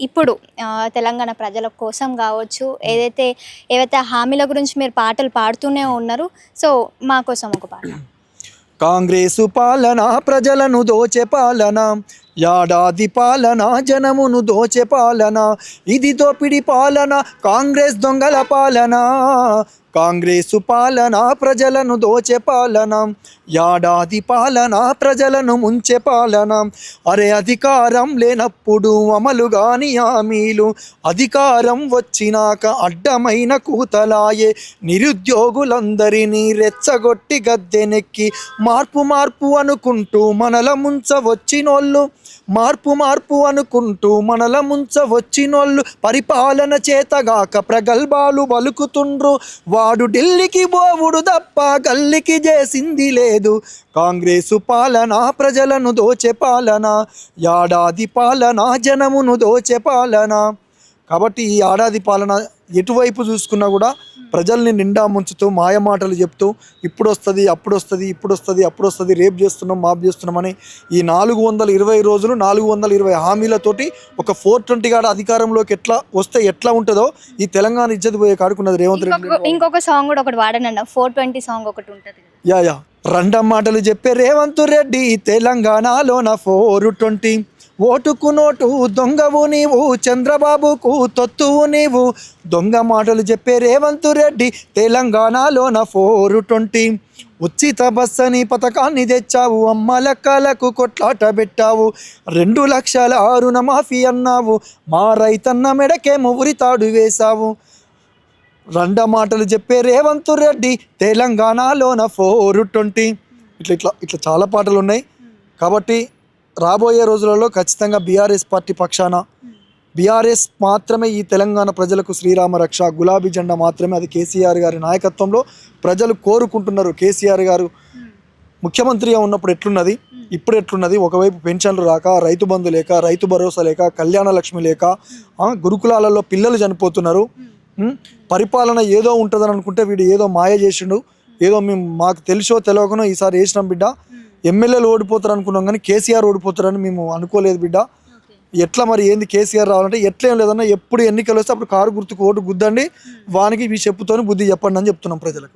ఇప్పుడు తెలంగాణ ప్రజల కోసం కావచ్చు, ఏవైతే హామీల గురించి మీరు పాటలు పాడుతూనే ఉన్నారు. సో మా కోసం ఒక పాట. కాంగ్రెసు పాలన ప్రజలను దోచె పాలన, యాడాది పాలన జనమును దోచె పాలన, ఇది దోపిడి పాలన కాంగ్రెస్ దొంగల పాలన. కాంగ్రెసు పాలన ప్రజలను దోచె పాలన, యాడాది పాలన ప్రజలను ముంచె పాలన. అరే అధికారం లేనప్పుడు అమలు గాని హామీలు, అధికారం వచ్చినాక అడ్డమైన కూతలాయే. నిరుద్యోగులందరినీ రెచ్చగొట్టి గద్దెనెక్కి మార్పు మార్పు అనుకుంటూ మనల ముంచవచ్చినోళ్ళు, మార్పు మార్పు అనుకుంటూ మనల ముంచవచ్చినోళ్ళు పరిపాలన చేతగాక ప్రగల్భాలు పలుకుతుండ్రు. వాడు ఢిల్లీకి పోవుడు తప్ప గల్లికి చేసింది లేదు. కాంగ్రెసు పాలన ప్రజలను దోచె పాలన, యాడాది పాలన జనమును దోచె పాలన. కాబట్టి ఈ ఏడాది పాలన ఎటువైపు చూసుకున్నా కూడా ప్రజల్ని నిండా ముంచుతూ మాయమాటలు చెప్తూ ఇప్పుడు వస్తుంది అప్పుడు వస్తుంది ఇప్పుడు వస్తుంది అప్పుడు వస్తుంది, రేపు చేస్తున్నాం మాపు చేస్తున్నామని ఈ 420 రోజులు 420 హామీలతోటి ఒక 420 గాడ అధికారంలోకి ఎట్లా ఉంటుందో ఈ తెలంగాణ ఇజ్జత్ పోయే కాడుకున్నది రేవంత్ రెడ్డి. ఇంకొక సాంగ్ కూడా ఒకటి వాడనన్న, 420 సాంగ్ ఒకటి ఉంటుంది. యా రెండం మాటలు చెప్పే రేవంత్ రెడ్డి తెలంగాణలోన 420. ఓటుకు నోటు దొంగవు నీవు, చంద్రబాబుకు తొత్తువు నీవు. దొంగ మాటలు చెప్పే రేవంత్ రెడ్డి తెలంగాణలోన 420. ఉచిత బస్ అని పథకాన్ని తెచ్చావు, అమ్మ లెక్కలకు కొట్లాట పెట్టావు. 2 లక్షల రుణమాఫీ అన్నావు, మా రైతన్న మెడకేమో ఉరితాడు వేశావు. రెండ మాటలు చెప్పే రేవంత్ రెడ్డి తెలంగాణలోన 420. ఇట్లా చాలా పాటలు ఉన్నాయి. కాబట్టి రాబోయే రోజులలో ఖచ్చితంగా బీఆర్ఎస్ పార్టీ పక్షాన బీఆర్ఎస్ మాత్రమే ఈ తెలంగాణ ప్రజలకు శ్రీరామ రక్ష, గులాబీ జెండా మాత్రమే. అది కేసీఆర్ గారి నాయకత్వంలో ప్రజలు కోరుకుంటున్నారు. కేసీఆర్ గారు ముఖ్యమంత్రిగా ఉన్నప్పుడు ఎట్లున్నది, ఇప్పుడు ఎట్లున్నది? ఒకవైపు పెన్షన్లు రాక, రైతు బంధు లేక, రైతు భరోసా లేక, కళ్యాణ లక్ష్మి లేక, గురుకులాలలో పిల్లలు చనిపోతున్నారు. పరిపాలన ఏదో ఉంటుందని అనుకుంటే వీడు ఏదో మాయ చేసిండు. ఏదో మాకు తెలుసో తెలియకనో ఈసారి వేసినాం బిడ్డ, ఎమ్మెల్యేలు ఓడిపోతారు అనుకున్నాం కానీ కేసీఆర్ ఓడిపోతారని మేము అనుకోలేదు బిడ్డ. ఎట్లా మరి ఏంది కేసీఆర్ రావాలంటే ఎట్లేం లేదన్నా, ఎప్పుడు ఎన్నికలు వస్తే అప్పుడు కారు గుర్తుకు ఓటు గుద్దండి, వానికి ఈ చెప్పుతోని బుద్ధి చెప్పండి అని చెప్తున్నాం ప్రజలకు.